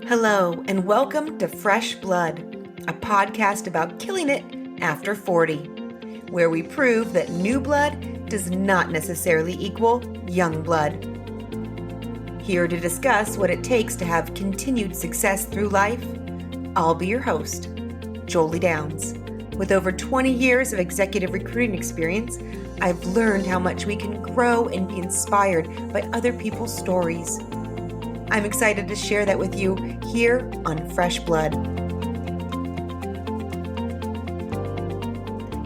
Hello, and welcome to Fresh Blood, a podcast about killing it after 40, where we prove that new blood does not necessarily equal young blood. Here to discuss what it takes to have continued success through life, I'll be your host, Jolie Downs. With over 20 years of executive recruiting experience, I've learned how much we can grow and be inspired by other people's stories. I'm excited to share that with you here on Fresh Blood.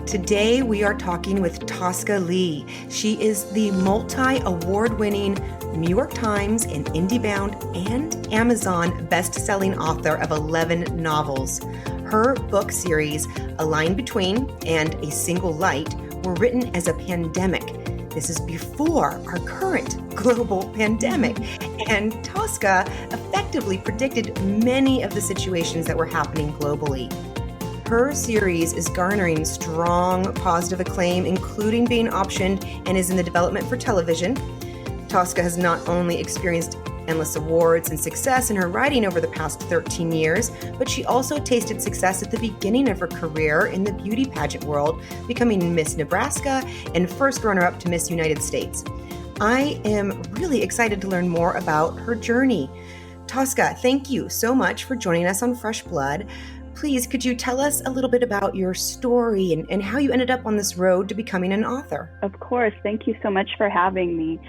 Today we are talking with Tosca Lee. She is the multi-award-winning New York Times and IndieBound and Amazon best-selling author of 11 novels. Her book series, A Line Between and A Single Light, were written as a pandemic. This is before our current global pandemic. And Tosca effectively predicted many of the situations that were happening globally. Her series is garnering strong positive acclaim, including being optioned and is in the development for television. Tosca has not only experienced endless awards and success in her writing over the past 13 years, but she also tasted success at the beginning of her career in the beauty pageant world, becoming Miss Nebraska and first runner-up to Miss United States. I am really excited to learn more about her journey. Tosca, thank you so much for joining us on Fresh Blood. Please, could you tell us a little bit about your story and how you ended up on this road to becoming an author? Of course. Thank you so much for having me.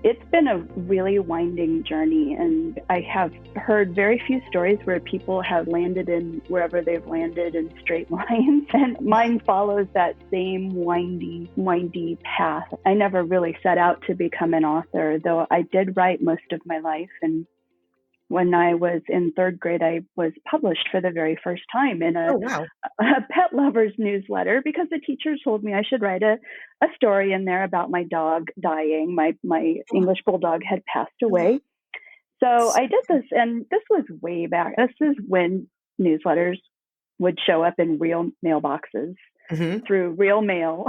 It's been a really winding journey, and I have heard very few stories where people have landed in wherever they've landed in straight lines, and mine follows that same windy path. I never really set out to become an author, though I did write most of my life, and when I was in third grade, I was published for the very first time in a pet lover's newsletter because the teacher told me I should write a story in there about my dog dying. My English bulldog had passed away. So I did this, and this was way back. This is when newsletters would show up in real mailboxes through real mail,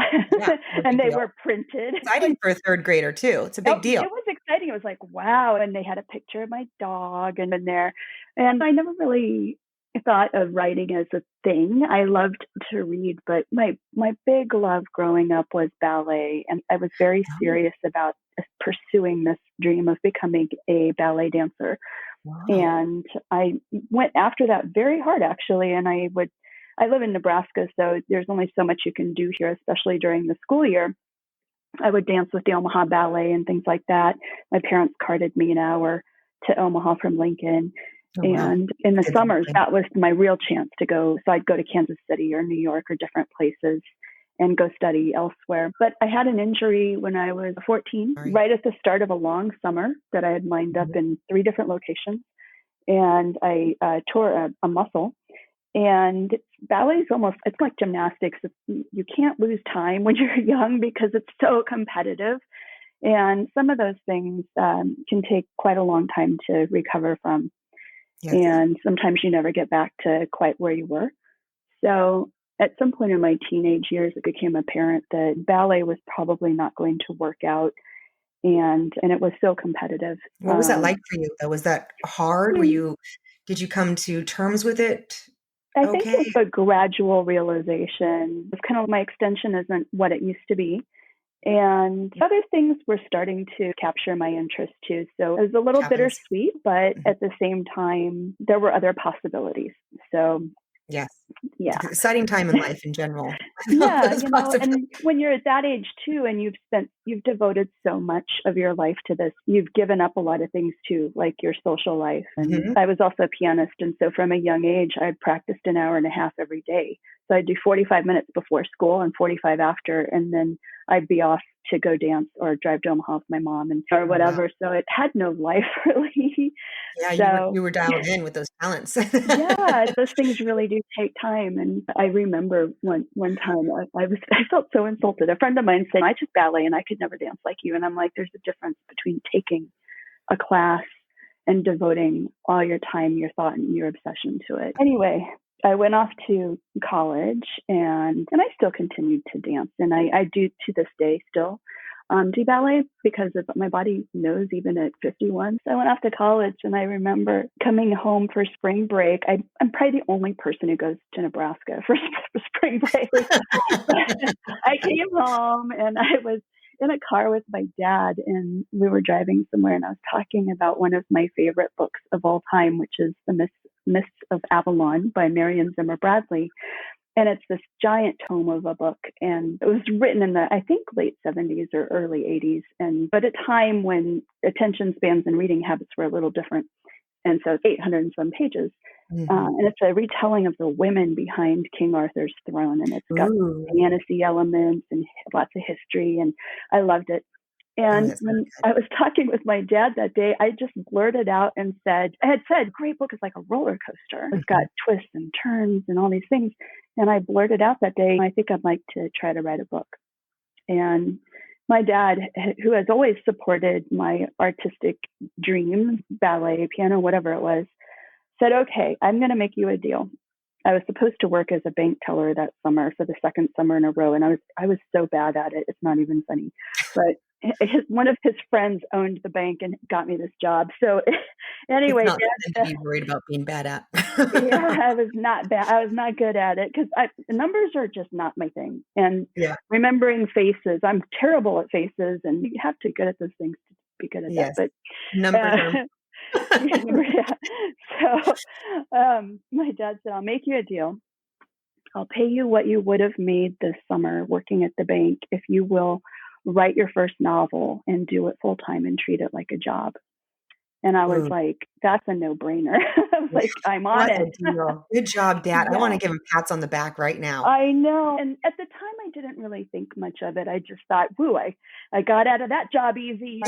and they were printed. Exciting for a third grader, too. It's a big deal. It was exciting. It was like, wow. And they had a picture of my dog and in there. And I never really thought of writing as a thing. I loved to read, but my big love growing up was ballet. And I was very serious about pursuing this dream of becoming a ballet dancer. Wow. And I went after that very hard, actually. And I live in Nebraska, so there's only so much you can do here, especially during the school year. I would dance with the Omaha Ballet and things like that. My parents carted me an hour to Omaha from Lincoln. And in the summers, that was my real chance to go. So I'd go to Kansas City or New York or different places and go study elsewhere. But I had an injury when I was 14, right at the start of a long summer that I had lined up in 3 different locations. And I tore a muscle. And ballet is it's like gymnastics. You can't lose time when you're young because it's so competitive. And some of those things can take quite a long time to recover from. Yes. And sometimes you never get back to quite where you were. So at some point in my teenage years, it became apparent that ballet was probably not going to work out. And it was so competitive. What was that like for you, though? Was that hard? Did you come to terms with it? I think it's a gradual realization. It's kind of my extension isn't what it used to be. And other things were starting to capture my interest too. So it was a little bittersweet, but at the same time, there were other possibilities. So yes. Yeah. Exciting time in life in general. And when you're at that age too, and you've devoted so much of your life to this, you've given up a lot of things too, like your social life. And I was also a pianist. And so from a young age, I'd practiced an hour and a half every day. So I'd do 45 minutes before school and 45 after, and then I'd be off to go dance or drive to Omaha with my mom or whatever. Wow. So it had no life really. Yeah, so, you were dialed in with those talents. Those things really do take time. And I remember one time I felt so insulted. A friend of mine said, I took ballet and I could never dance like you. And I'm like, there's a difference between taking a class and devoting all your time, your thought, and your obsession to it. Anyway, I went off to college and I still continued to dance. And I do to this day still. do ballet because my body knows even at 51. So I went off to college, and I remember coming home for spring break. I'm probably the only person who goes to Nebraska for spring break. I came home, and I was in a car with my dad, and we were driving somewhere, and I was talking about one of my favorite books of all time, which is The Mists of Avalon by Marion Zimmer Bradley. And it's this giant tome of a book. And it was written in the, I think, late 70s or early 80s. But at a time when attention spans and reading habits were a little different. And so it's 800 and some pages. Mm-hmm. And it's a retelling of the women behind King Arthur's throne. And it's got fantasy elements and lots of history. And I loved it. And when I was talking with my dad that day, I just blurted out and I had said, great book is like a roller coaster. It's got twists and turns and all these things. And I blurted out that day, I think I'd like to try to write a book. And my dad, who has always supported my artistic dreams, ballet, piano, whatever it was, said, okay, I'm going to make you a deal. I was supposed to work as a bank teller that summer for the second summer in a row. And I was so bad at it. It's not even funny. But one of his friends owned the bank and got me this job. So anyway, it's not something to be worried about being bad at. Yeah, I was not bad. I was not good at it because numbers are just not my thing. And remembering faces, I'm terrible at faces, and you have to be good at those things to be good at that. But numbers So my dad said, I'll make you a deal. I'll pay you what you would have made this summer working at the bank if you will write your first novel and do it full time and treat it like a job. And I was like, that's a no-brainer. I was like, I'm on it. Good job, Dad. I want to give him pats on the back right now. I know. And at the time, I didn't really think much of it. I just thought, woo, I got out of that job easy.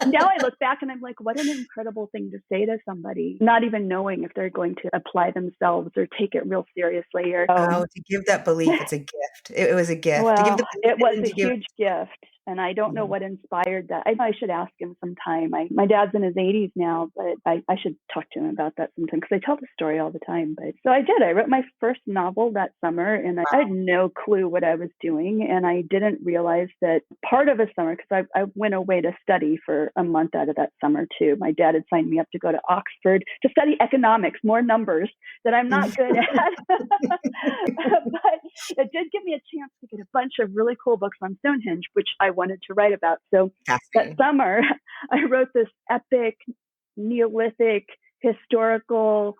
Now I look back and I'm like, what an incredible thing to say to somebody, not even knowing if they're going to apply themselves or take it real seriously. Or to give that belief, it's a gift. It was a gift. Well, it was a huge gift. And I don't know what inspired that. I should ask him sometime. My dad's in his 80s now, but I should talk to him about that sometime because I tell the story all the time. But so I did. I wrote my first novel that summer, and I had no clue what I was doing. And I didn't realize that part of a summer, because I went away to study for a month out of that summer too. My dad had signed me up to go to Oxford to study economics, more numbers that I'm not good at. But it did give me a chance to get a bunch of really cool books on Stonehenge, which I wanted to write about. So that summer, I wrote this epic Neolithic historical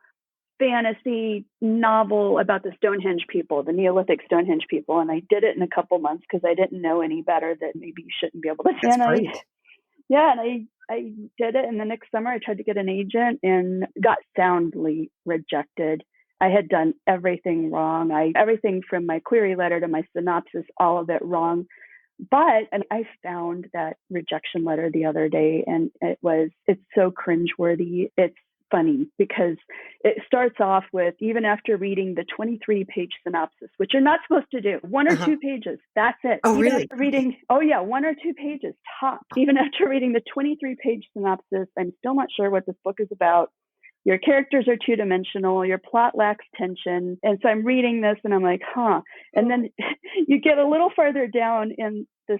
fantasy novel about the Stonehenge people, the Neolithic Stonehenge people. And I did it in a couple months because I didn't know any better that maybe you shouldn't be able to. That's great. And I did it. And the next summer I tried to get an agent and got soundly rejected. I had done everything wrong. Everything from my query letter to my synopsis, all of it wrong. But I found that rejection letter the other day, and it's so cringeworthy. It's funny because it starts off with, even after reading the 23-page synopsis, which you're not supposed to do, 1 or 2 pages. That's it. Oh, even really? Reading, 1 or 2 pages, top. Even after reading the 23-page synopsis, I'm still not sure what this book is about. Your characters are two-dimensional. Your plot lacks tension. And so I'm reading this and I'm like, huh. And then you get a little further down in this,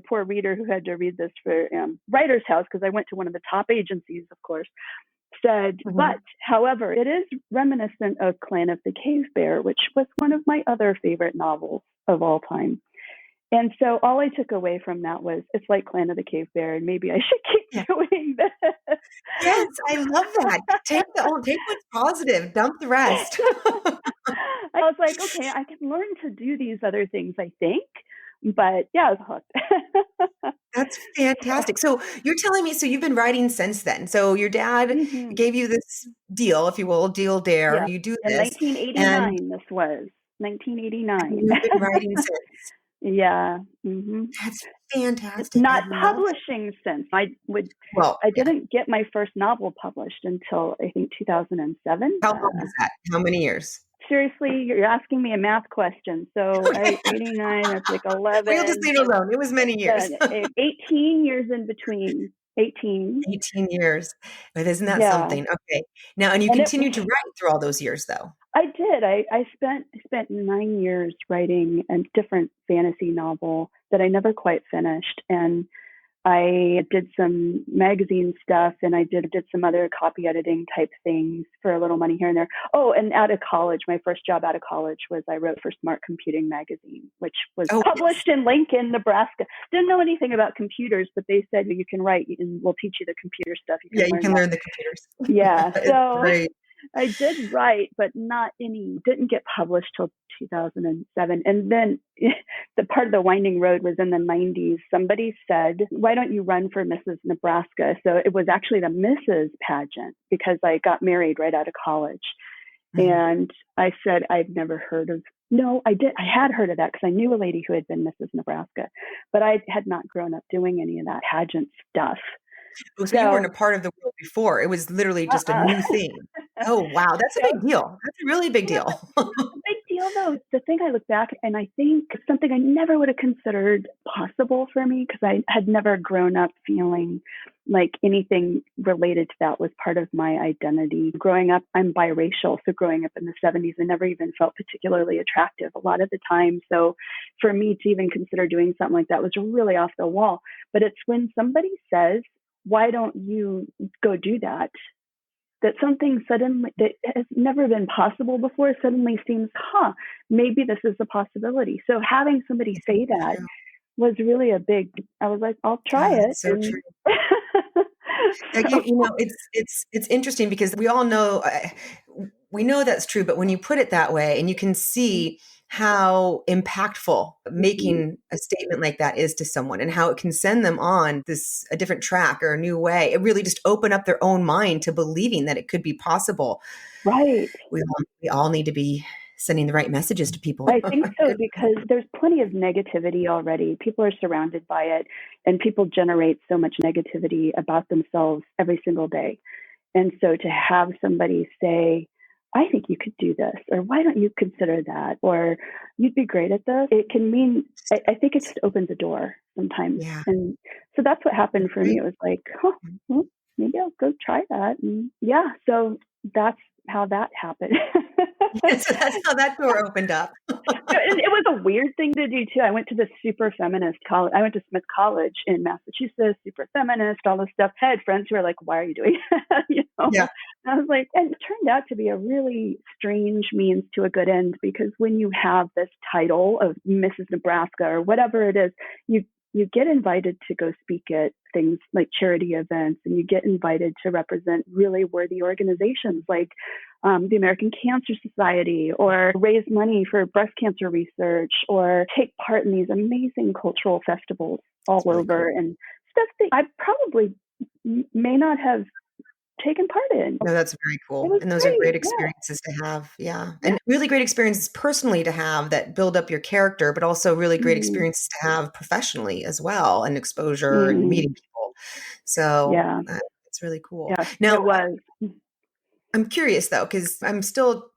poor reader who had to read this for Writer's House, because I went to one of the top agencies, of course, said, but however, it is reminiscent of Clan of the Cave Bear, which was one of my other favorite novels of all time. And so all I took away from that was, it's like Clan of the Cave Bear, and maybe I should keep doing this. Yes, I love that. Take what's positive, dump the rest. I was like, okay, I can learn to do these other things, I think. But yeah, I was hooked. That's fantastic. So you're telling me, so you've been writing since then. So your dad gave you this deal, if you will, deal dare. Yeah. You do In this. 1989, this was 1989. You've been writing since. Yeah. That's fantastic. Not publishing since. I didn't get my first novel published until I think 2007. How long was that? How many years? Seriously, you're asking me a math question. So 89, that's like 11. We'll just leave it alone. It was many years. 18 years in between. 18 years. But isn't that something? Okay. Now, and you continued to write through all those years, though. I did. I spent 9 years writing a different fantasy novel that I never quite finished, and I did some magazine stuff, and I did some other copy editing type things for a little money here and there. Oh, and out of college, my first job out of college was I wrote for Smart Computing magazine, which was published in Lincoln, Nebraska. Didn't know anything about computers, but they said you can write and we'll teach you the computer stuff. You can learn the computers. Yeah, so I did write, but didn't get published till 2007. And then the part of the winding road was in the 90s. Somebody said, why don't you run for Mrs. Nebraska? So it was actually the Mrs. pageant because I got married right out of college. Mm-hmm. And I said, I'd never heard of, no, I did. I had heard of that because I knew a lady who had been Mrs. Nebraska, but I had not grown up doing any of that pageant stuff. So you weren't a part of the world before. It was literally just a new thing. Oh, wow. That's a big deal. That's a really big deal. Big deal, though. The thing I look back and I think something I never would have considered possible for me because I had never grown up feeling like anything related to that was part of my identity. Growing up, I'm biracial. So growing up in the 70s, I never even felt particularly attractive a lot of the time. So for me to even consider doing something like that was really off the wall. But it's when somebody says, why don't you go do that? That something suddenly that has never been possible before suddenly seems, maybe this is a possibility. So having somebody say that was really I was like, I'll try it. So true. It's interesting because we all know, we know that's true, but when you put it that way and you can see how impactful making a statement like that is to someone and how it can send them on a different track or a new way. It really just open up their own mind to believing that it could be possible. Right. We all need to be sending the right messages to people. I think so because there's plenty of negativity already. People are surrounded by it and people generate so much negativity about themselves every single day. And so to have somebody say, I think you could do this, or why don't you consider that, or you'd be great at this. It can mean, I think it just opens a door sometimes. Yeah. And so that's what happened for me. It was like, well, maybe I'll go try that. And so that's how that happened. So that's how that door opened up. It was a weird thing to do too. I went to this super feminist college. I went to Smith College in Massachusetts, super feminist, all this stuff. I had friends who were like, why are you doing that? Yeah. And I was like, and it turned out to be a really strange means to a good end because when you have this title of Mrs. Nebraska or whatever it is, you get invited to go speak at things like charity events, and you get invited to represent really worthy organizations like the American Cancer Society, or raise money for breast cancer research, or take part in these amazing cultural festivals all over, and stuff that I probably may not have taken part in. No, that's very cool. And those are great experiences to have. Yeah. And really great experiences personally to have that build up your character, but also really great experiences to have professionally as well, and exposure and meeting people. So it's really cool. Yeah, now, it was. I'm curious though, because I'm still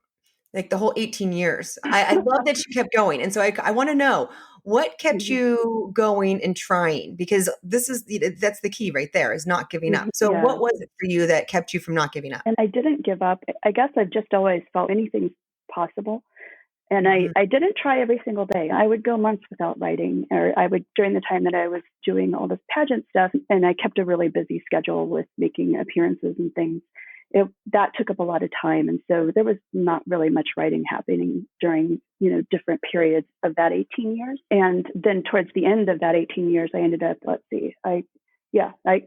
like the whole 18 years. I love that you kept going. And so I want to know what kept you going and trying, because that's the key right there, is not giving up. So what was it for you that kept you from not giving up? And I didn't give up. I guess I've just always felt anything's possible. And I didn't try every single day. I would go months without writing, or I would during the time that I was doing all this pageant stuff, and I kept a really busy schedule with making appearances and things. That took up a lot of time. And so there was not really much writing happening during, different periods of that 18 years. And then towards the end of that 18 years, I ended up, I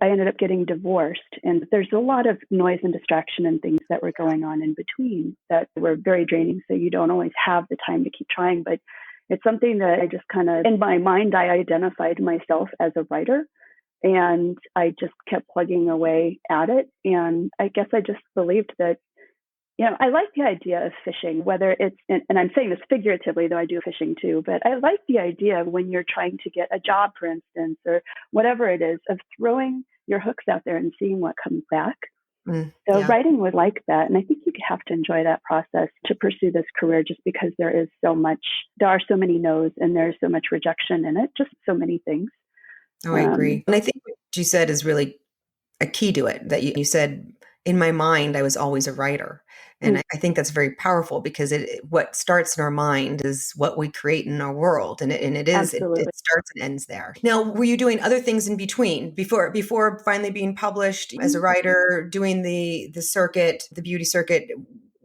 ended up getting divorced. And there's a lot of noise and distraction and things that were going on in between that were very draining. So you don't always have the time to keep trying. But it's something that I just kind of, in my mind, I identified myself as a writer. And I just kept plugging away at it. And I guess I just believed that, I like the idea of fishing, whether it's, and I'm saying this figuratively, though I do fishing too, but I like the idea of when you're trying to get a job, for instance, or whatever it is, of throwing your hooks out there and seeing what comes back. So writing was like that. And I think you have to enjoy that process to pursue this career, just because there are so many no's and there's so much rejection in it, just so many things. Oh, I agree. And I think what you said is really a key to it, that you said in my mind, I was always a writer. And Mm, I think that's very powerful because what starts in our mind is what we create in our world. And it absolutely. starts and ends there. Now, were you doing other things in between before finally being published as a writer, doing the circuit, the beauty circuit?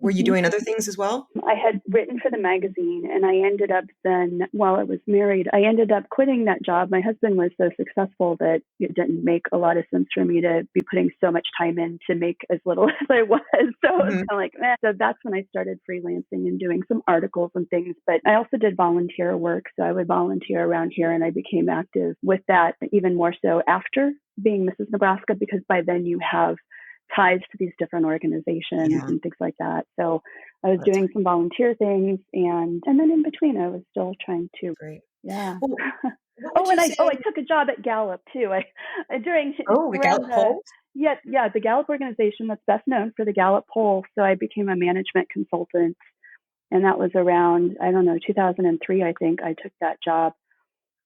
Were you Mhm. doing other things as well? I had written for the magazine, and I ended up then, while I was married, I ended up quitting that job. My husband was so successful that it didn't make a lot of sense for me to be putting so much time in to make as little as I was. So it was kind of like, meh. So that's when I started freelancing and doing some articles and things. But I also did volunteer work. So I would volunteer around here, and I became active with that even more so after being Mrs. Nebraska, because by then you have ties to these different organizations Yeah, and things like that. So I was that's doing some volunteer things, and then in between I was still trying to, great. yeah. Well, what would Oh, you and say? I took a job at Gallup too. I during Oh, the around Gallup the poll? yeah, the Gallup organization that's best known for the Gallup poll. So I became a management consultant, and that was around, I don't know, 2003. I think I took that job.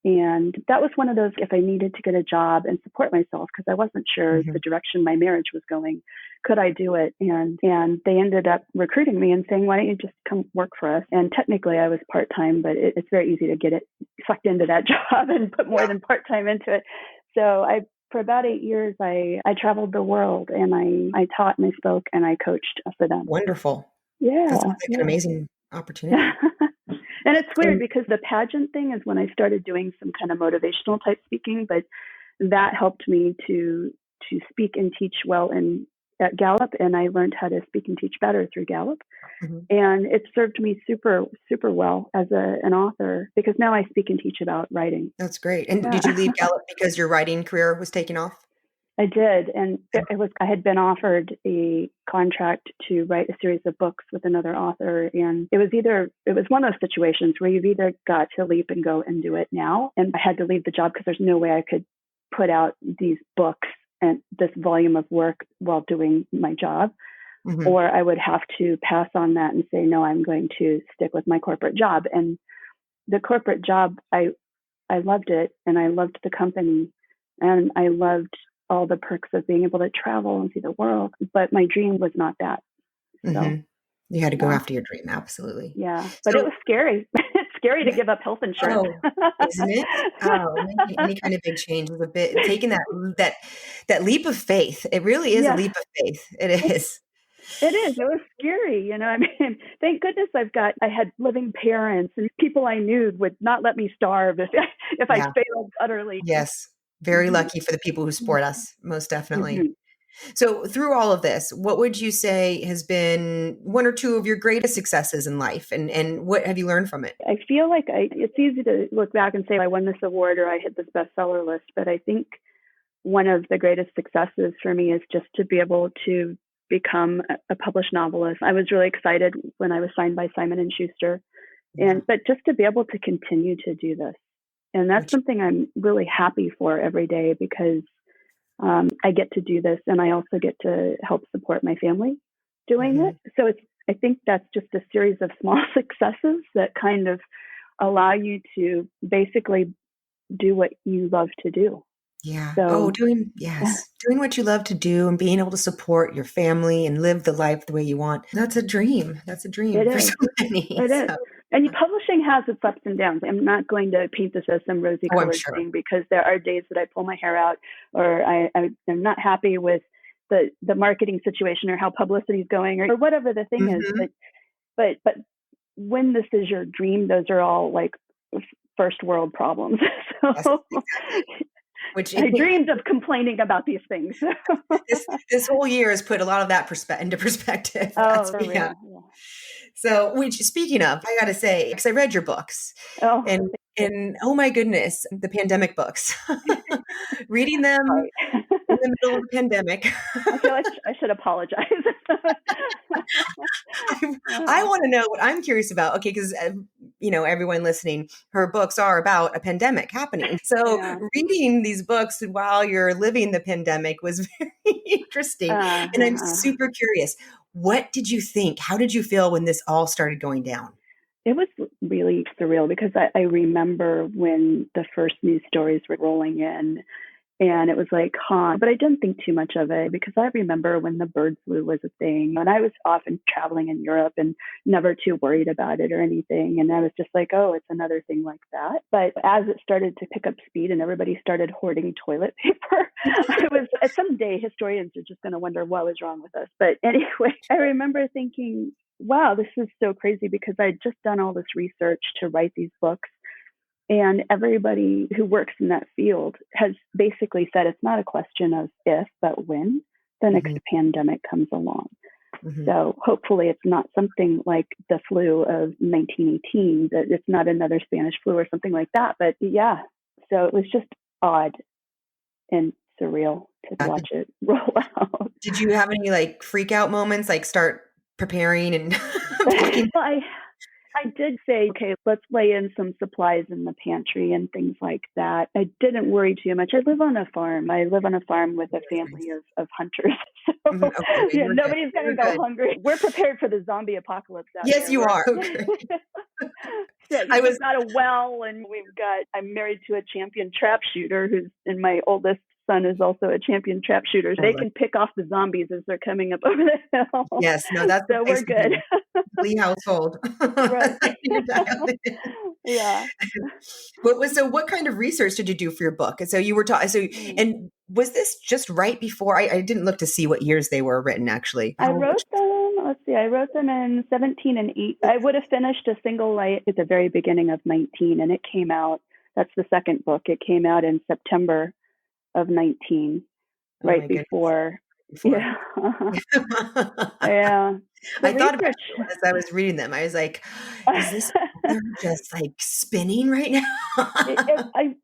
And that was one of those, if I needed to get a job and support myself, because I wasn't sure Hmm. the direction my marriage was going, could I do it? And they ended up recruiting me and saying, why don't you just come work for us? And technically I was part-time, but it's very easy to get it sucked into that job and put more Yeah, than part-time into it. So for about 8 years, I traveled the world, and I taught and I spoke and I coached for them. wonderful. That Yeah, sounds like an yeah. amazing opportunity. And it's weird And because the pageant thing is when I started doing some kind of motivational type speaking, but that helped me to speak and teach well in at Gallup, and I learned how to speak and teach better through Gallup. mhm, And it served me super well as an author, because now I speak and teach about writing. that's great. And Yeah. did you leave Gallup because your writing career was taking off? I did, and it was, I had been offered a contract to write a series of books with another author, and it was one of those situations where you've either got to leap and go and do it now, and I had to leave the job because there's no way I could put out these books and this volume of work while doing my job, Hmm. or I would have to pass on that and say, no, I'm going to stick with my corporate job. And the corporate job, I loved it, and I loved the company, and I loved all the perks of being able to travel and see the world. But my dream was not that. So, Hmm. You had to go yeah, after your dream. Absolutely. yeah. But it So, was scary. It's scary to yeah. give up health insurance. Oh, isn't it? Oh, making any kind of big change is a bit taking that leap of faith. It really is a Yeah, leap of faith. It it, is. it is. It was scary. I mean, thank goodness I had living parents, and people I knew would not let me starve if, if I Yeah. failed utterly. Yes. Very Hmm. lucky for the people who support us, most definitely. Hmm. So, through all of this, what would you say has been one or two of your greatest successes in life, and what have you learned from it? I feel like it's easy to look back and say I won this award or I hit this bestseller list, but I think one of the greatest successes for me is just to be able to become a published novelist. I was really excited when I was signed by Simon and Schuster, Yeah. but just to be able to continue to do this, and that's Which, something I'm really happy for every day, because I get to do this, and I also get to help support my family doing mhm. it. So I think that's just a series of small successes that kind of allow you to basically do what you love to do. Yeah. Oh, So doing what you love to do and being able to support your family and live the life the way you want. That's a dream. That's a dream it for so is. many. It is. So, And publishing has its ups and downs. I'm not going to paint this as some rosy oh, I'm colored sure. thing, because there are days that I pull my hair out, or I'm not happy with the marketing situation or how publicity is going, or whatever the thing is. Hmm. But when this is your dream, those are all like first world problems. Yes, So exactly. Which I dreamed of complaining about these things. this whole year has put a lot of that into perspective. Oh, That's for yeah. real. Yeah. So, which speaking of, I got to say, because I read your books, Oh, and oh my goodness, the pandemic books, reading them sorry. in the middle of the pandemic. I feel like I should apologize. I want to know what I'm curious about. Okay, because everyone listening, her books are about a pandemic happening. So Yeah. reading these books while you're living the pandemic was very interesting, and I'm Uh, super curious. What did you think? How did you feel when this all started going down? it was really surreal, because I remember when the first news stories were rolling in, And it was like, but I didn't think too much of it because I remember when the bird flu was a thing and I was often traveling in Europe and never too worried about it or anything. And I was just like, oh, it's another thing like that. But as it started to pick up speed and everybody started hoarding toilet paper, I was, someday historians are just going to wonder what was wrong with us. But anyway, I remember thinking, wow, this is so crazy because I'd just done all this research to write these books. And everybody who works in that field has basically said it's not a question of if, but when the next pandemic comes along. So hopefully it's not something like the flu of 1918, that it's not another Spanish flu or something like that. But yeah, so it was just odd and surreal to watch it roll out. Did you have any like freak out moments, like start preparing and talking? I did say, okay, let's lay in some supplies in the pantry and things like that. I didn't worry too much. I live on a farm. I live on a farm with a family of hunters. So yeah, nobody's going to go hungry. We're prepared for the zombie apocalypse out Yes, there. you are. Yeah, we've got a well, and I'm married to a champion trap shooter and my oldest son is also a champion trap shooter. So they can pick off the zombies as they're coming up over the hill. Yes, no, that's so we're good. Lee household. Right. Yeah. What kind of research did you do for your book? And so you were and was this just right before? I didn't look to see what years they were written, actually. I wrote them in 17 and 8. I would have finished A Single Light at the very beginning of 19, and it came out, that's the second book. It came out in September of 19, right before. Yeah. Yeah. I thought about it as I was reading them. I was like, is this just like spinning right now?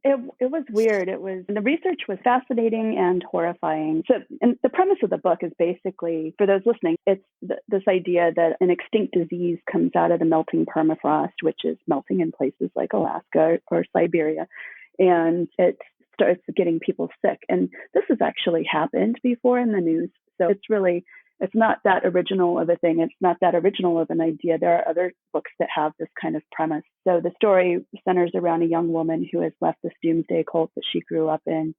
It was weird. The research was fascinating and horrifying. So, and the premise of the book is basically, for those listening, it's this idea that an extinct disease comes out of the melting permafrost, which is melting in places like Alaska or Siberia, and it starts getting people sick. And this has actually happened before in the news. So it's not that original of a thing. It's not that original of an idea. There are other books that have this kind of premise. So the story centers around a young woman who has left this doomsday cult that she grew up in.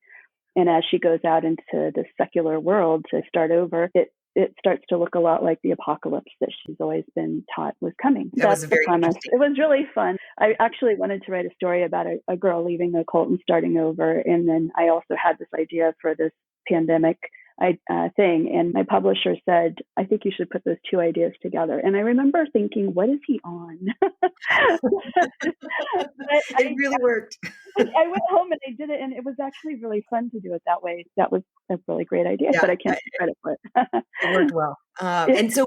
And as she goes out into the secular world to start over, it starts to look a lot like the apocalypse that she's always been taught was coming. That's the premise. It was really fun. I actually wanted to write a story about a girl leaving the cult and starting over. And then I also had this idea for this pandemic thing. And my publisher said, I think you should put those two ideas together. And I remember thinking, what is he on? It really worked. I went home and I did it, and it was actually really fun to do it that way. That was a really great idea, but I can't take credit for it. It worked well. And so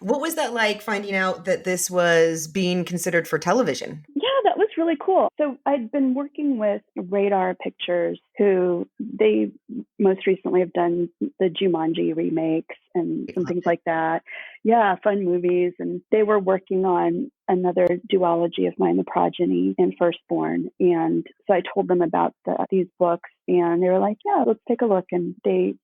what was that like, finding out that this was being considered for television? Yeah, that was really cool. So I'd been working with Radar Pictures, who they most recently have done the Jumanji remakes and some things like that. Yeah, fun movies. And they were working on another duology of mine, The Progeny and Firstborn. And so I told them about these books, and they were like, yeah, let's take a look. And they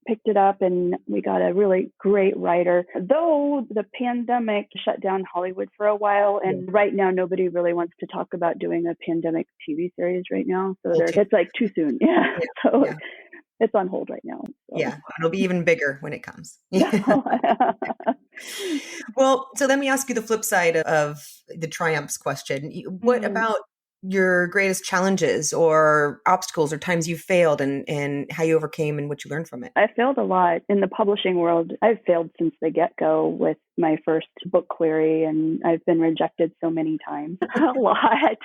picked it up, and we got a really great writer. Though the pandemic shut down Hollywood for a while, and right now nobody really wants to talk about doing a pandemic TV series right now. So it's like too soon. Yeah. So it's on hold right now. So. Yeah, it'll be even bigger when it comes. Well, so let me ask you the flip side of the triumphs question. What about your greatest challenges or obstacles or times you failed, and how you overcame and what you learned from it? I failed a lot in the publishing world. I've failed since the get-go with my first book query, and I've been rejected so many times, a lot.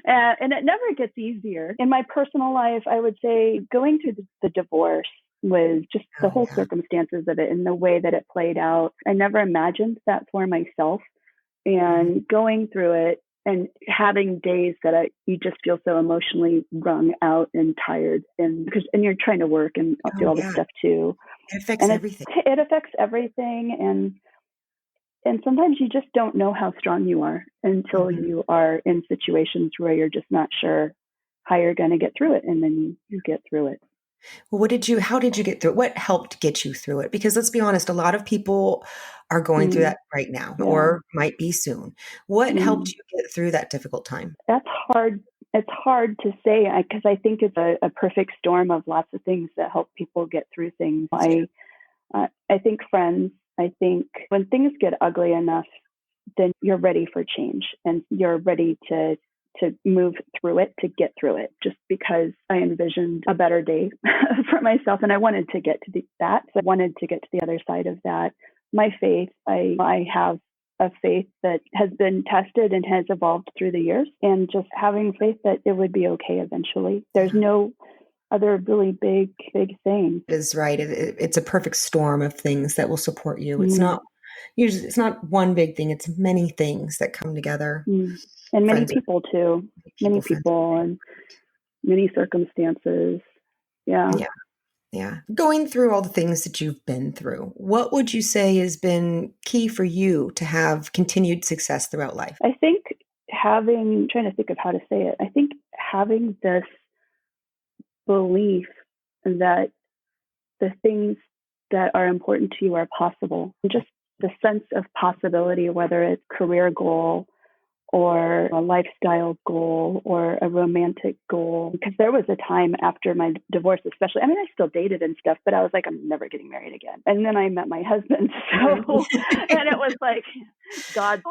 And it never gets easier. In my personal life, I would say going through the divorce was just the whole circumstances of it and the way that it played out. I never imagined that for myself, and going through it and having days that you just feel so emotionally wrung out and tired, and you're trying to work and do all this stuff too. It affects everything. It affects everything, and sometimes you just don't know how strong you are until you are in situations where you're just not sure how you're going to get through it, and then you get through it. Well, how did you get through it? What helped get you through it? Because let's be honest, a lot of people are going through that right now or might be soon. What helped you get through that difficult time? That's hard it's hard to say because I think it's a perfect storm of lots of things that help people get through things. I think friends. I think when things get ugly enough, then you're ready for change and you're ready to move through it, to get through it, just because I envisioned a better day for myself. And I wanted to get to that. So I wanted to get to the other side of that. My faith, I have a faith that has been tested and has evolved through the years, and just having faith that it would be okay eventually. There's no other really big thing. It is right. It's a perfect storm of things that will support you. It's not usually, it's not one big thing. It's many things that come together. And many people too. Many people and many circumstances. Yeah. Going through all the things that you've been through, what would you say has been key for you to have continued success throughout life? I think trying to think of how to say it, I think having this belief that the things that are important to you are possible, just the sense of possibility, whether it's career goal or a lifestyle goal or a romantic goal. Because there was a time after my divorce, especially, I mean, I still dated and stuff, but I was like, I'm never getting married again. And then I met my husband. So, and it was like, God,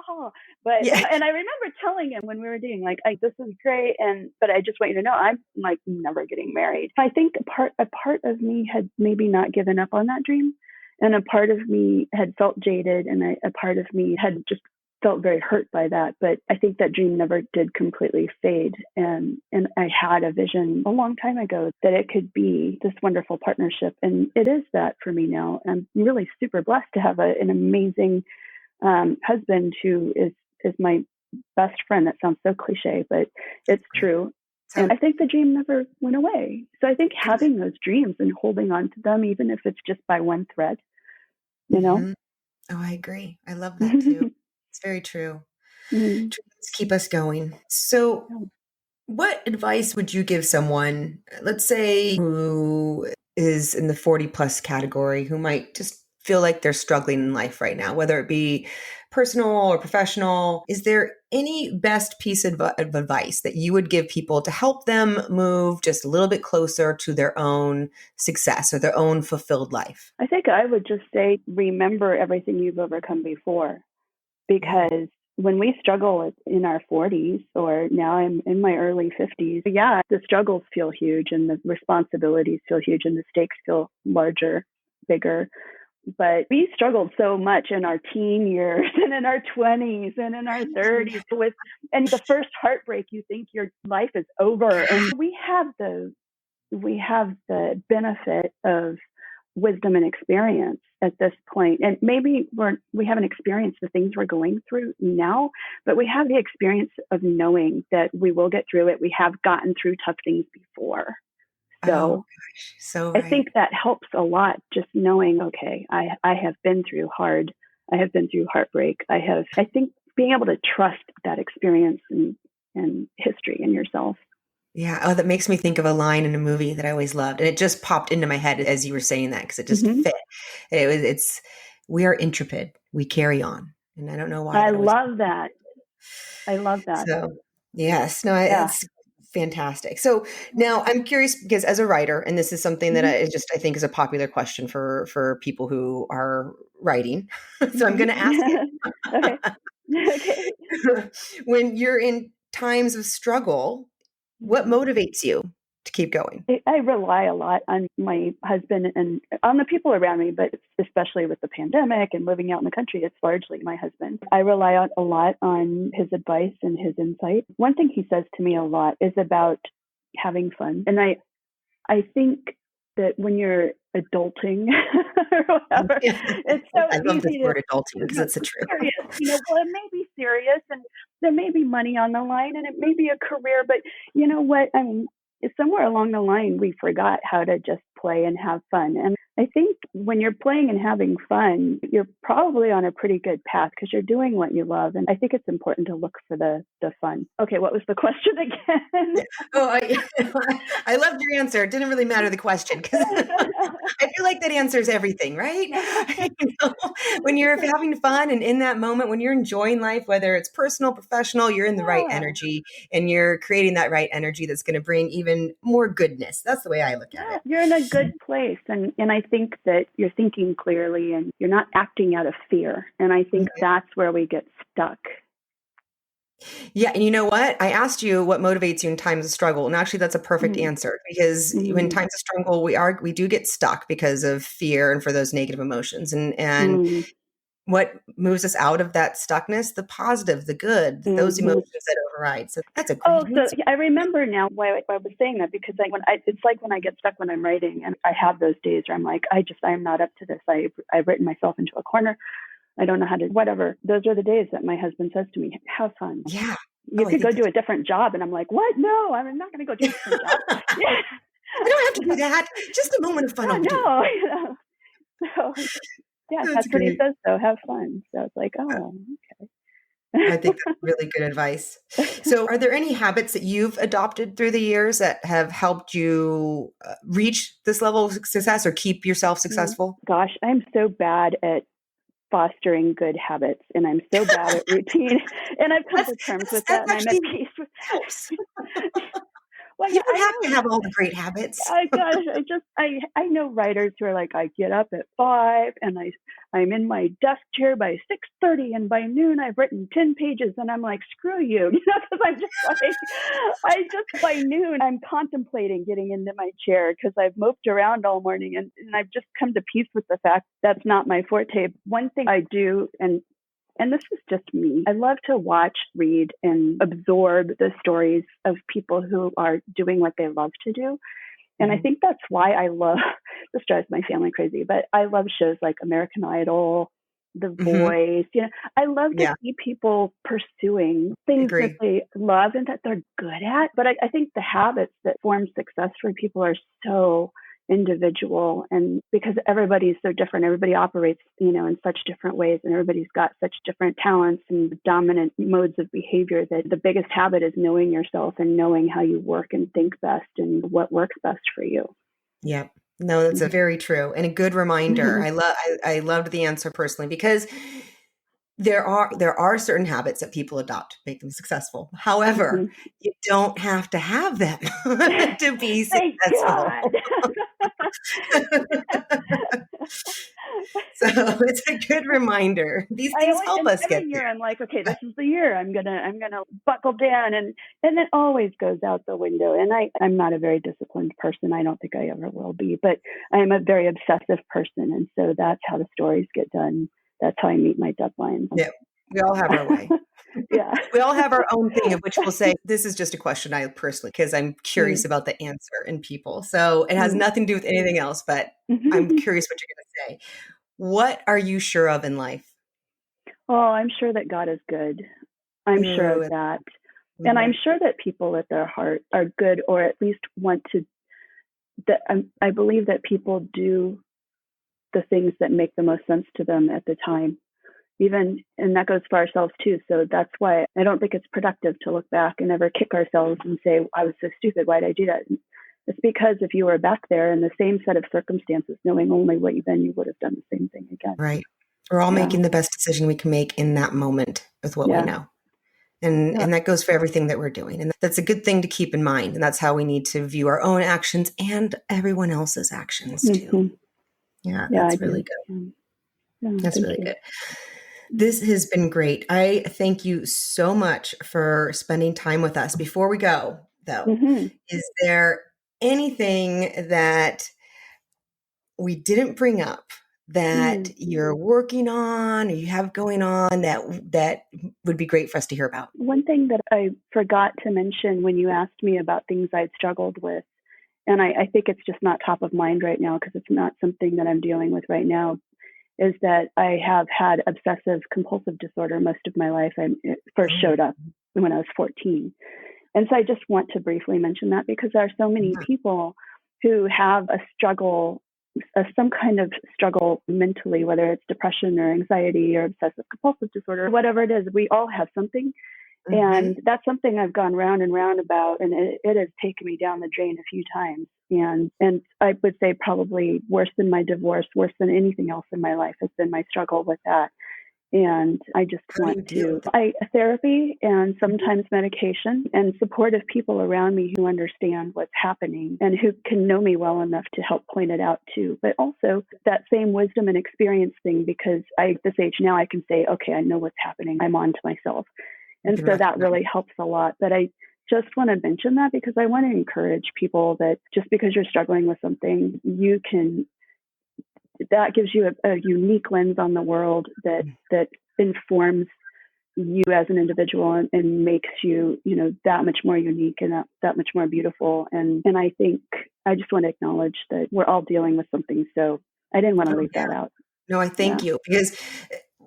but, and I remember telling him when we were dating, like, this is great. But I just want you to know, I'm like never getting married. I think a part of me had maybe not given up on that dream. And a part of me had felt jaded, and a part of me had just felt very hurt by that. But I think that dream never did completely fade. And I had a vision a long time ago that it could be this wonderful partnership. And it is that for me now. I'm really super blessed to have an amazing husband who is my best friend. That sounds so cliche, but it's true. And I think the dream never went away. So I think having those dreams and holding on to them, even if it's just by one thread, you know? Oh, I agree. I love that too. It's very true. Dreams keep us going. So what advice would you give someone, let's say, who is in the 40 plus category, who might just feel like they're struggling in life right now, whether it be personal or professional? Is there any best piece of advice that you would give people to help them move just a little bit closer to their own success or their own fulfilled life? I think I would just say, remember everything you've overcome before. Because when we struggle in our 40s, or now I'm in my early 50s, the struggles feel huge and the responsibilities feel huge and the stakes feel larger, bigger. But we struggled so much in our teen years and in our 20s and in our 30s and the first heartbreak, you think your life is over. And we have the benefit of wisdom and experience at this point. And maybe we haven't experienced the things we're going through now, but we have the experience of knowing that we will get through it. We have gotten through tough things before. So, I think that helps a lot, just knowing, okay, I have been through hard. I have been through heartbreak. I think being able to trust that experience and history in yourself. Yeah. Oh, that makes me think of a line in a movie that I always loved. And it just popped into my head as you were saying that, because it just fit. It's, we are intrepid. We carry on. And I don't know why. I love that. So, yes. No, it's fantastic. So now I'm curious, because as a writer, and this is something that I think is a popular question for people who are writing. So I'm going to ask you. Okay. When you're in times of struggle, what motivates you to keep going? I rely a lot on my husband and on the people around me, but especially with the pandemic and living out in the country, it's largely my husband. I rely a lot on his advice and his insight. One thing he says to me a lot is about having fun. And I think that when you're adulting or whatever, it's so I love easy this word adulting, because it's the truth. Well, it may be serious and there may be money on the line and it may be a career, but you know what? I mean, somewhere along the line, we forgot how to just play and have fun. And I think when you're playing and having fun, you're probably on a pretty good path because you're doing what you love. And I think it's important to look for the fun. Okay, what was the question again? Oh, I loved your answer. It didn't really matter the question because I feel like that answers everything, right? When you're having fun and in that moment, when you're enjoying life, whether it's personal, professional, you're in the right energy and you're creating that right energy that's going to bring even more goodness. That's the way I look at it. You're in a good place. And I think that you're thinking clearly and you're not acting out of fear. And I think that's where we get stuck. Yeah. And you know what? I asked you what motivates you in times of struggle. And actually that's a perfect answer because in times of struggle, we do get stuck because of fear and for those negative emotions. And what moves us out of that stuckness, the positive, the good, those emotions that override. So that's a great answer. I remember now why I was saying that, because it's like when I get stuck when I'm writing and I have those days where I'm like, I'm not up to this. I've written myself into a corner. I don't know how to, whatever. Those are the days that my husband says to me, have fun. Yeah. You could go do a different job. And I'm like, what? No, I'm not going to go do a different job. I don't have to do that. Just a moment of fun. So, yeah, that's what he says, though. Have fun. So it's like, okay. I think that's really good advice. So are there any habits that you've adopted through the years that have helped you reach this level of success or keep yourself successful? Gosh, I'm so bad at fostering good habits, and I'm so bad at routine, and I've come to terms with that, and I'm at peace with that. Well, you don't have to have all the great habits. I know writers who are like, I get up at 5 and I'm in my desk chair by 6:30, and by noon I've written 10 pages, and I'm like, screw you, because I'm just by noon I'm contemplating getting into my chair because I've moped around all morning, and I've just come to peace with the fact that's not my forte. One thing I do, and this is just me, I love to watch, read, and absorb the stories of people who are doing what they love to do. And I think that's why this drives my family crazy, but I love shows like American Idol, The Voice. I love to see people pursuing things that they love and that they're good at. But I think the habits that form success for people are so individual, and because everybody's so different, everybody operates, in such different ways, and everybody's got such different talents and dominant modes of behavior, that the biggest habit is knowing yourself and knowing how you work and think best and what works best for you. Yeah. No, that's a very true and a good reminder. I loved the answer personally, because there are certain habits that people adopt to make them succsuccessful. However, you don't have to have them to be successful. So it's a good reminder. These things help us get every year there. I'm like, okay, this is the year I'm gonna buckle down, and it always goes out the window. And I'm not a very disciplined person. I don't think I ever will be, but I'm a very obsessive person, and so that's how the stories get done. That's how I meet my deadlines. Yeah, we all have our way. We all have our own thing of which we'll say, this is just a question I personally, because I'm curious about the answer in people. So it has nothing to do with anything else, but I'm curious what you're going to say. What are you sure of in life? Oh, I'm sure that God is good. I'm sure of that. And I'm sure that people at their heart are good, or at least want to, I believe that people do the things that make the most sense to them at the time. And that goes for ourselves too. So that's why I don't think it's productive to look back and ever kick ourselves and say, I was so stupid. Why did I do that? It's because if you were back there in the same set of circumstances, knowing only what you would have done the same thing again. Right. We're all making the best decision we can make in that moment with what we know. And that goes for everything that we're doing. And that's a good thing to keep in mind. And that's how we need to view our own actions and everyone else's actions too. Yeah, that's really good. That's really good. This has been great. I thank you so much for spending time with us. Before we go, though, is there anything that we didn't bring up that you're working on or you have going on that would be great for us to hear about? One thing that I forgot to mention when you asked me about things I'd struggled with, and I think it's just not top of mind right now because it's not something that I'm dealing with right now, is that I have had obsessive compulsive disorder most of my life. It first showed up when I was 14. And so I just want to briefly mention that because there are so many people who have a struggle some kind of struggle mentally, whether it's depression or anxiety or obsessive compulsive disorder, whatever it is, we all have something. And that's something I've gone round and round about, and it has taken me down the drain a few times. And I would say probably worse than my divorce, worse than anything else in my life has been my struggle with that. And I just want to, therapy and sometimes medication and supportive people around me who understand what's happening and who can know me well enough to help point it out too. But also that same wisdom and experience thing, because at this age now I can say, okay, I know what's happening. I'm on to myself. And so that really helps a lot. But I just want to mention that because I want to encourage people that just because you're struggling with something, that gives you a unique lens on the world that informs you as an individual and makes you, that much more unique and that much more beautiful. And I think I just want to acknowledge that we're all dealing with something. So I didn't want to leave that out. No, I thank you, because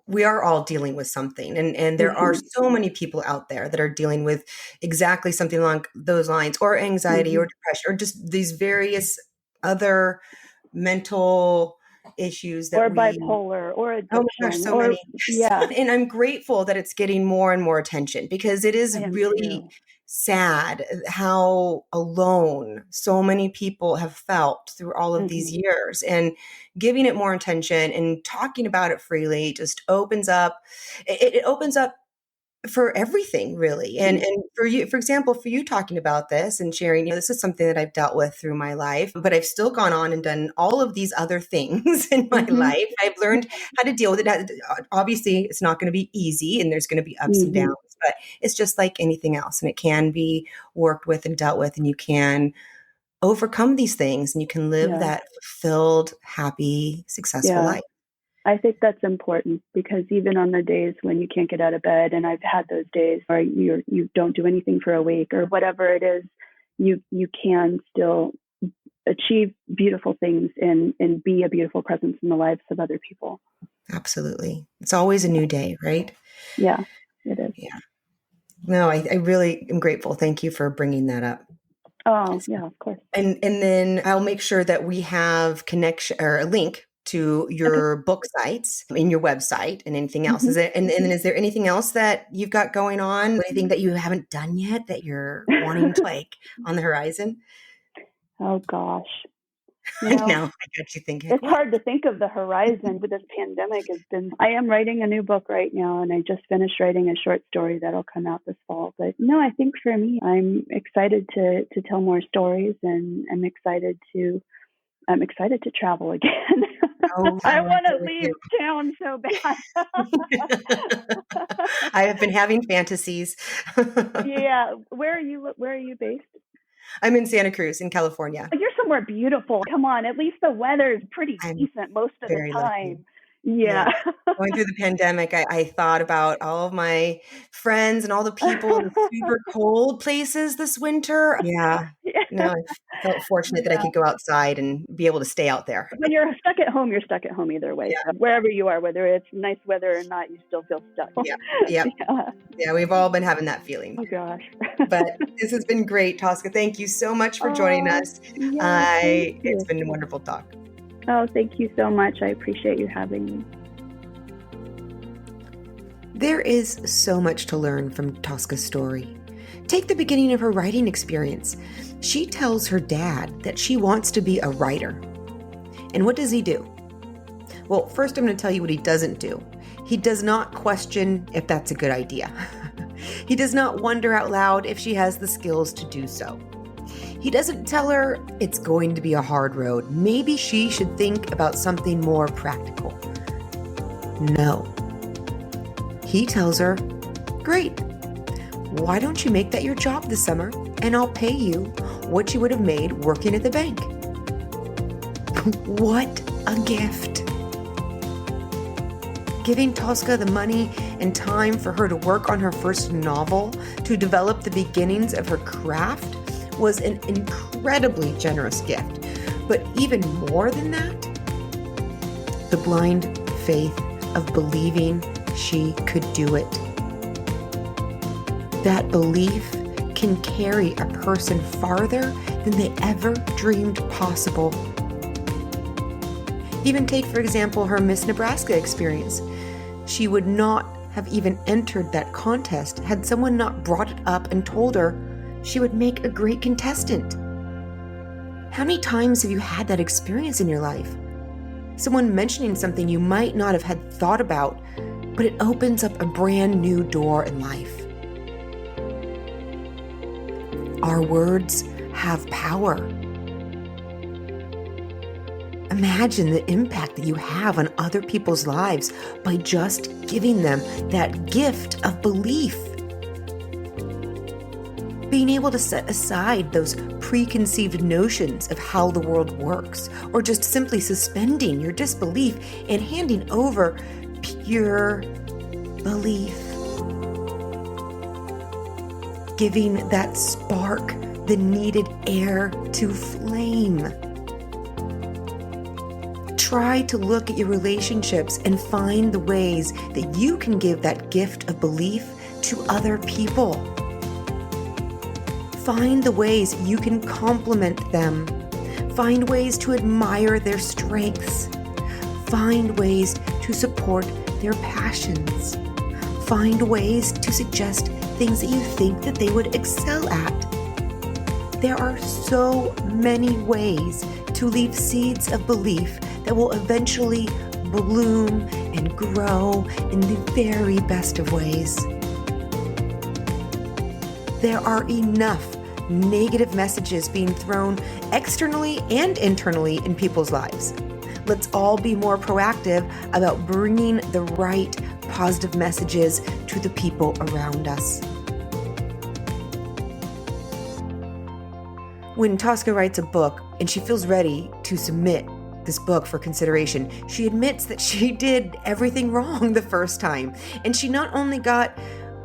we are all dealing with something. And there are so many people out there that are dealing with exactly something along those lines, or anxiety or depression, or just these various other mental issues that bipolar or addiction. Oh my gosh, so many. Yeah. And I'm grateful that it's getting more and more attention, because it is really sad how alone so many people have felt through all of these years, and giving it more attention and talking about it freely just opens up, it opens up for everything, really. And for you, for example, for you talking about this and sharing, this is something that I've dealt with through my life, but I've still gone on and done all of these other things in my life. I've learned how to deal with it. Obviously, it's not going to be easy, and there's going to be ups and downs, but it's just like anything else. And it can be worked with and dealt with, and you can overcome these things, and you can live that fulfilled, happy, successful life. I think that's important, because even on the days when you can't get out of bed, and I've had those days where you don't do anything for a week or whatever it is, you can still achieve beautiful things and be a beautiful presence in the lives of other people. Absolutely. It's always a new day, right? Yeah, it is. Yeah. No, I really am grateful. Thank you for bringing that up. Oh, yeah, of course. And then I'll make sure that we have connection or a link to your book sites and your website and anything else. Is it, and then is there anything else that you've got going on? Anything that you haven't done yet that you're wanting to on the horizon? Oh gosh. I know. I got you thinking. It's hard to think of the horizon with this pandemic. I am writing a new book right now, and I just finished writing a short story that'll come out this fall. But no, I think for me, I'm excited to tell more stories, and I'm excited to travel again. I want to leave town so bad. I have been having fantasies. Yeah. Where are you based? I'm in Santa Cruz in California. You're somewhere beautiful. Come on. At least the weather's pretty decent most of the time. Lucky. Yeah. Going through the pandemic, I thought about all of my friends and all the people in super cold places this winter. Yeah. No, I felt fortunate that I could go outside and be able to stay out there. When you're stuck at home, you're stuck at home either way. Yeah. So wherever you are, whether it's nice weather or not, you still feel stuck. Yeah, we've all been having that feeling. Oh, gosh. But this has been great, Tosca. Thank you so much for joining us. It's been a wonderful talk. Oh, thank you so much. I appreciate you having me. There is so much to learn from Tosca's story. Take the beginning of her writing experience. She tells her dad that she wants to be a writer. And what does he do? Well, first I'm going to tell you what he doesn't do. He does not question if that's a good idea. He does not wonder out loud if she has the skills to do so. He doesn't tell her it's going to be a hard road. Maybe she should think about something more practical. No. He tells her, great. Why don't you make that your job this summer, and I'll pay you what you would have made working at the bank. What a gift. Giving Tosca the money and time for her to work on her first novel, to develop the beginnings of her craft, was an incredibly generous gift. But even more than that, the blind faith of believing she could do it. That belief can carry a person farther than they ever dreamed possible. Even take, for example, her Miss Nebraska experience. She would not have even entered that contest had someone not brought it up and told her she would make a great contestant. How many times have you had that experience in your life? Someone mentioning something you might not have had thought about, but it opens up a brand new door in life. Our words have power. Imagine the impact that you have on other people's lives by just giving them that gift of belief. Being able to set aside those preconceived notions of how the world works, or just simply suspending your disbelief and handing over pure belief. Giving that spark the needed air to flame. Try to look at your relationships and find the ways that you can give that gift of belief to other people. Find the ways you can compliment them. Find ways to admire their strengths. Find ways to support their passions. Find ways to suggest things that you think that they would excel at. There are so many ways to leave seeds of belief that will eventually bloom and grow in the very best of ways. There are enough negative messages being thrown externally and internally in people's lives. Let's all be more proactive about bringing the right positive messages to the people around us. When Tosca writes a book and she feels ready to submit this book for consideration, she admits that she did everything wrong the first time. And she not only got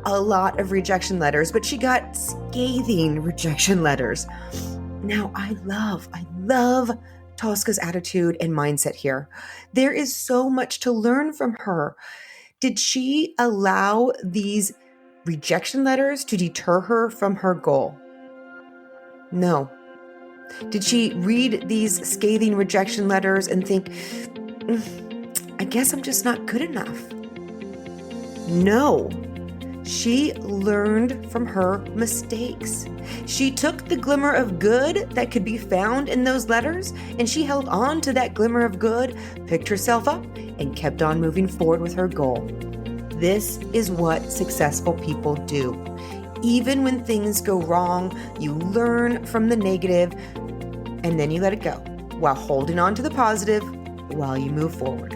a lot of rejection letters, but she got scathing rejection letters. Now, I love Tosca's attitude and mindset here. There is so much to learn from her. Did she allow these rejection letters to deter her from her goal? No. Did she read these scathing rejection letters and think, I guess I'm just not good enough? No. She learned from her mistakes. She took the glimmer of good that could be found in those letters, and she held on to that glimmer of good, picked herself up, and kept on moving forward with her goal. This is what successful people do. Even when things go wrong, you learn from the negative, and then you let it go, while holding on to the positive while you move forward.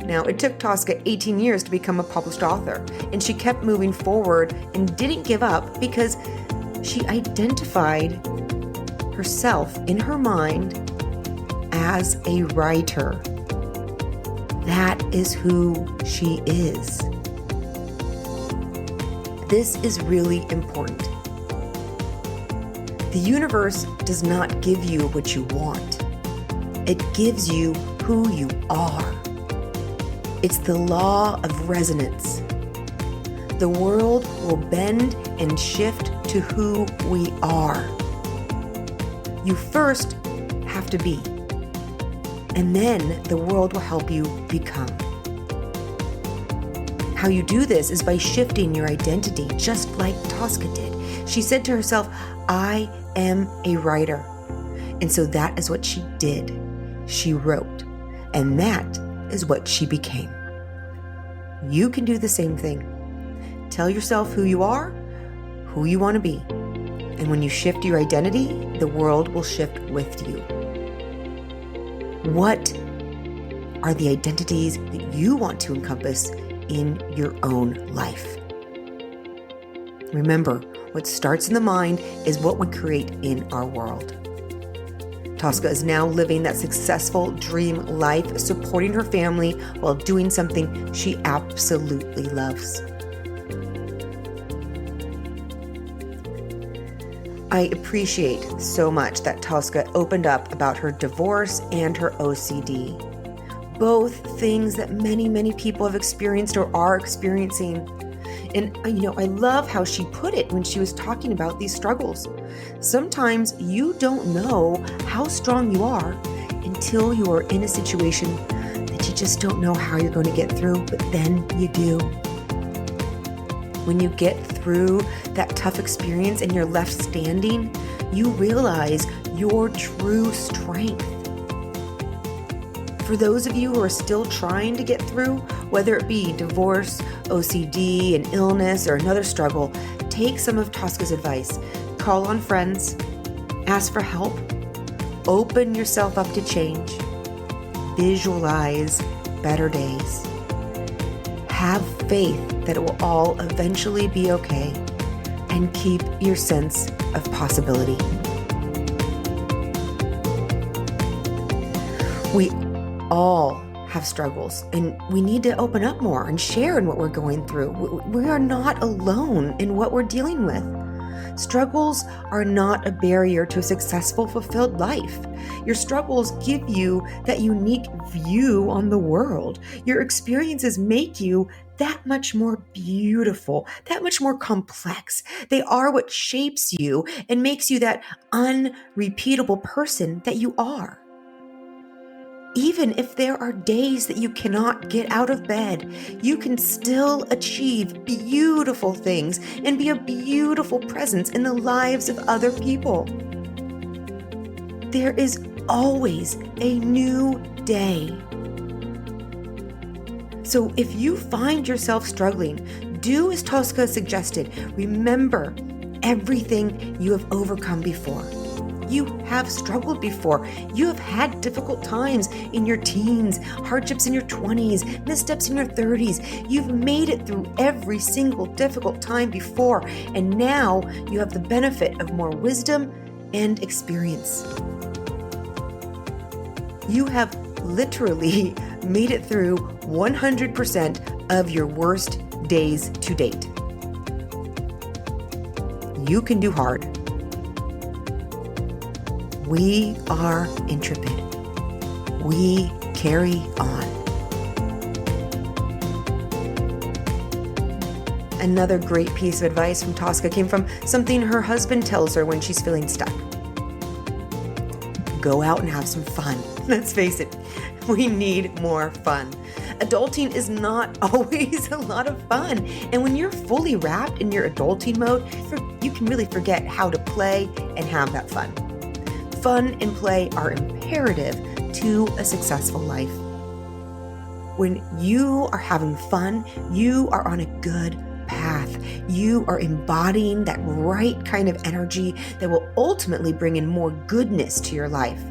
Now, it took Tosca 18 years to become a published author, and she kept moving forward and didn't give up because she identified herself in her mind as a writer. That is who she is. This is really important. The universe does not give you what you want. It gives you who you are. It's the law of resonance. The world will bend and shift to who we are. You first have to be, and then the world will help you become. How you do this is by shifting your identity, just like Tosca did. She said to herself, I am a writer. And so that is what she did. She wrote, and that is what she became. You can do the same thing. Tell yourself who you are, who you want to be. And when you shift your identity, the world will shift with you. What are the identities that you want to encompass in your own life? Remember, what starts in the mind is what we create in our world. Tosca is now living that successful dream life, supporting her family while doing something she absolutely loves. I appreciate so much that Tosca opened up about her divorce and her OCD. Both things that many people have experienced or are experiencing. And, I love how she put it when she was talking about these struggles. Sometimes you don't know how strong you are until you are in a situation that you just don't know how you're going to get through, but then you do. When you get through that tough experience and you're left standing, you realize your true strength. For those of you who are still trying to get through, whether it be divorce, OCD, an illness, or another struggle, take some of Tosca's advice. Call on friends, ask for help, open yourself up to change, visualize better days. Have faith that it will all eventually be okay, and keep your sense of possibility. We all have struggles, and we need to open up more and share in what we're going through. We are not alone in what we're dealing with. Struggles are not a barrier to a successful, fulfilled life. Your struggles give you that unique view on the world. Your experiences make you that much more beautiful, that much more complex. They are what shapes you and makes you that unrepeatable person that you are. Even if there are days that you cannot get out of bed, you can still achieve beautiful things and be a beautiful presence in the lives of other people. There is always a new day. So if you find yourself struggling, do as Tosca suggested. Remember everything you have overcome before. You have struggled before. You have had difficult times in your teens, hardships in your 20s, missteps in your 30s. You've made it through every single difficult time before, and now you have the benefit of more wisdom and experience. You have literally made it through 100% of your worst days to date. You can do hard. We are intrepid. We carry on. Another great piece of advice from Tosca came from something her husband tells her when she's feeling stuck. Go out and have some fun. Let's face it, we need more fun. Adulting is not always a lot of fun. And when you're fully wrapped in your adulting mode, you can really forget how to play and have that fun. Fun and play are imperative to a successful life. When you are having fun, you are on a good path. You are embodying that right kind of energy that will ultimately bring in more goodness to your life.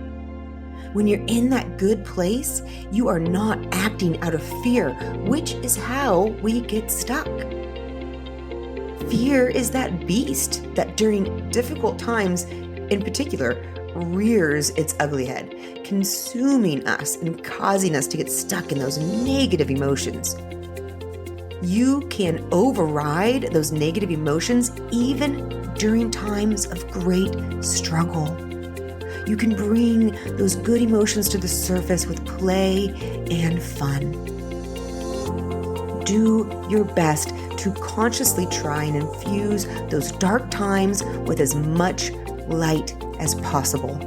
When you're in that good place, you are not acting out of fear, which is how we get stuck. Fear is that beast that during difficult times, in particular, rears its ugly head, consuming us and causing us to get stuck in those negative emotions. You can override those negative emotions even during times of great struggle. You can bring those good emotions to the surface with play and fun. Do your best to consciously try and infuse those dark times with as much light as possible.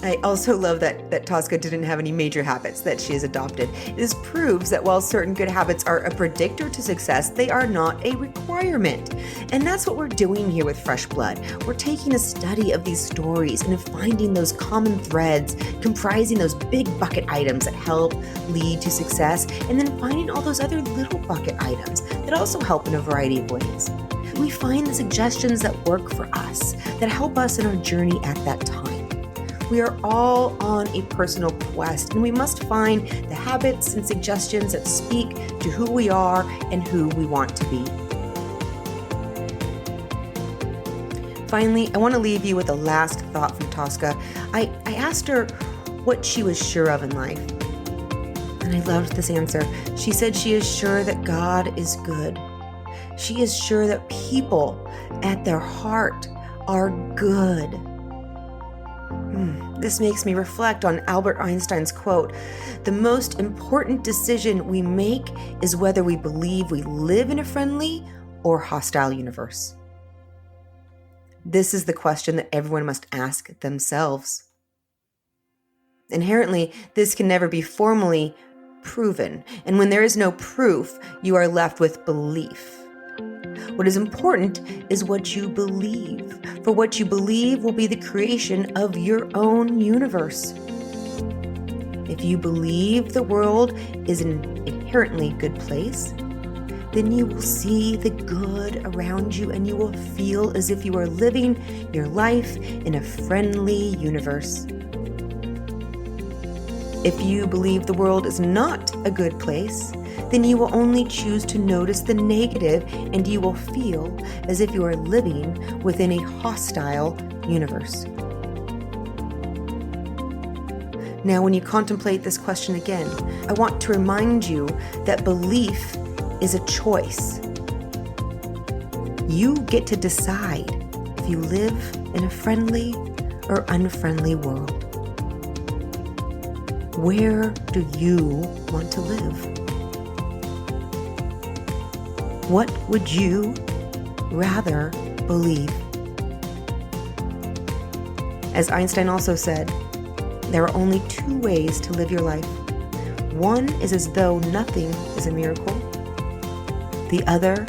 I also love that Tosca didn't have any major habits that she has adopted. This proves that while certain good habits are a predictor to success, they are not a requirement. And that's what we're doing here with Fresh Blood. We're taking a study of these stories and finding those common threads comprising those big bucket items that help lead to success, and then finding all those other little bucket items that also help in a variety of ways. We find the suggestions that work for us, that help us in our journey at that time. We are all on a personal quest, and we must find the habits and suggestions that speak to who we are and who we want to be. Finally, I want to leave you with a last thought from Tosca. I asked her what she was sure of in life, and I loved this answer. She said she is sure that God is good. She is sure that people at their heart are good. This makes me reflect on Albert Einstein's quote, "The most important decision we make is whether we believe we live in a friendly or hostile universe." This is the question that everyone must ask themselves. Inherently, this can never be formally proven, and when there is no proof, you are left with belief. What is important is what you believe, for what you believe will be the creation of your own universe. If you believe the world is an inherently good place, then you will see the good around you and you will feel as if you are living your life in a friendly universe. If you believe the world is not a good place, then you will only choose to notice the negative and you will feel as if you are living within a hostile universe. Now, when you contemplate this question again, I want to remind you that belief is a choice. You get to decide if you live in a friendly or unfriendly world. Where do you want to live? What would you rather believe? As Einstein also said, there are only two ways to live your life. One is as though nothing is a miracle. The other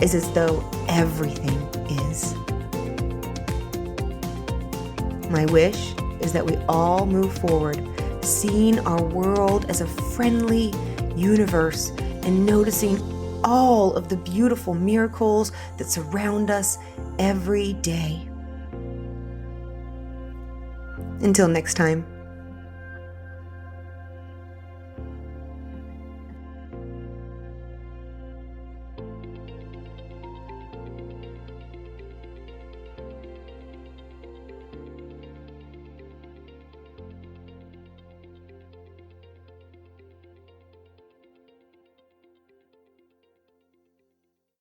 is as though everything is. My wish is that we all move forward, seeing our world as a friendly universe and noticing all of the beautiful miracles that surround us every day. Until next time.